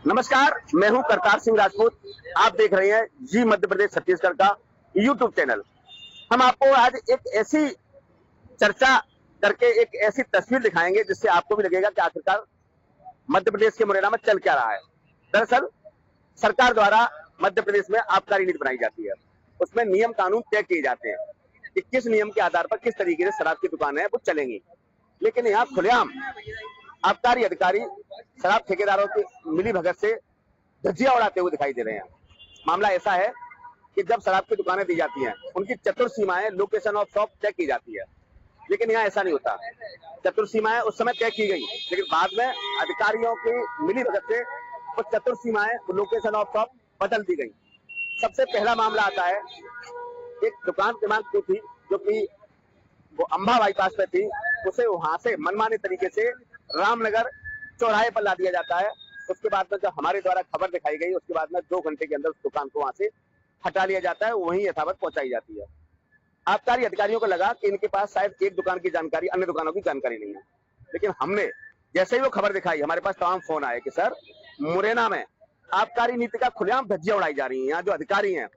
नमस्कार, मैं हूं करतार सिंह राजपूत। आप देख रहे हैं जी मध्य प्रदेश छत्तीसगढ़ का यूट्यूब चैनल। हम आपको आज एक ऐसी चर्चा करके एक ऐसी तस्वीर दिखाएंगे जिससे आपको भी लगेगा कि आखिरकार मध्य प्रदेश के मुरैना में चल क्या रहा है। दरअसल सरकार द्वारा मध्य प्रदेश में आबकारी नीति बनाई जाती है। उसमें नियम कानून तय किए जाते हैं कि किस नियम के आधार पर किस तरीके से शराब की दुकानें वो चलेंगी। लेकिन यहाँ खुलेआम आबकारी अधिकारी शराब ठेकेदारों की मिली भगत से धज्जियां उड़ाते हुए दिखाई दे रहे हैं। मामला ऐसा है कि जब शराब की दुकानें दी जाती हैं, उनकी चतुर सीमाएं लोकेशन ऑफ शॉप तय की जाती है, लेकिन यहाँ ऐसा नहीं होता। चतुर सीमाएं उस समय तय की गई, लेकिन बाद में अधिकारियों की मिली भगत से वो चतुर सीमाएं लोकेशन ऑफ शॉप बदल दी गई। सबसे पहला मामला आता है, एक दुकान क्रमांक 2 थी जो कि वो अंबा बाईपास पे थी, उसे वहां से मनमाने तरीके से रामनगर चौराहे पर ला दिया जाता है। उसके बाद में जब हमारे द्वारा खबर दिखाई गई, उसके बाद में 2 घंटे के अंदर उस दुकान को वहां से हटा लिया जाता है, वहीं यथावत पहुंचाई जाती है। आबकारी अधिकारियों को लगा कि इनके पास शायद एक दुकान की जानकारी, अन्य दुकानों की जानकारी नहीं है। लेकिन हमने जैसे ही वो खबर दिखाई, हमारे पास तमाम फोन आए कि सर, मुरैना में आबकारी नीति का खुलेआम धज्जियां उड़ाई जा रही है। यहाँ जो अधिकारी हैं,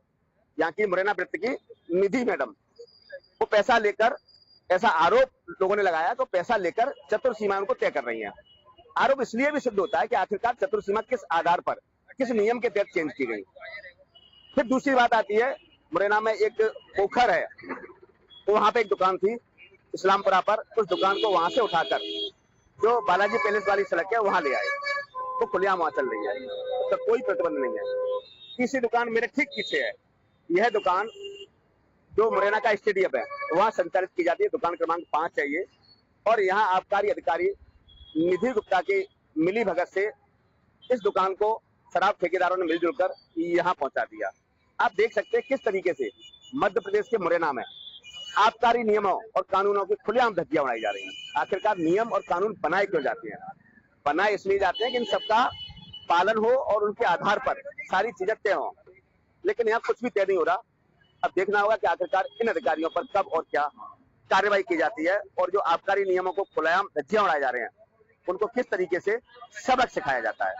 यहाँ की मुरैना वृत्त की निधि मैडम, वो पैसा लेकर, ऐसा आरोप लोगों ने लगाया, तो पैसा लेकर चतुर सीमा उनको तय कर रही है। आरोप इसलिए भी सिद्ध होता है कि आखिरकार चतुर सीमा किस आधार पर, किस नियम के तहत चेंज की गई। फिर दूसरी बात आती है, मुरैना में एक पोखर है, तो वहां पे एक दुकान थी इस्लामपुरा पर। उस दुकान को वहां से उठाकर जो बालाजी पैलेस वाली सड़क है वहां ले आए, वो खुलेआम वहां चल रही है, उसका कोई प्रतिबंध नहीं है। तीसरी दुकान मेरे ठीक पीछे है, यह दुकान जो मुरैना का स्टेडियम है वहां संचालित की जाती है, दुकान क्रमांक 5 है ये। और यहाँ आबकारी अधिकारी निधि गुप्ता की मिली भगत से इस दुकान को शराब ठेकेदारों ने मिलजुल कर यहाँ पहुंचा दिया। आप देख सकते हैं किस तरीके से मध्य प्रदेश के मुरैना में आबकारी नियमों और कानूनों की खुलेआम धज्जियां उड़ाई जा रही हैं। आखिरकार नियम और कानून बनाए क्यों जाते हैं? बनाए इसलिए जाते हैं कि इन सबका पालन हो और उनके आधार पर सारी चीजें तय हों। लेकिन यहाँ कुछ भी तय नहीं हो रहा। अब देखना होगा कि आखिरकार इन अधिकारियों पर कब और क्या कार्रवाई की जाती है, और जो आबकारी नियमों को खुलेआम धज्जियां उड़ाए जा रहे हैं, उनको किस तरीके से सबक सिखाया जाता है।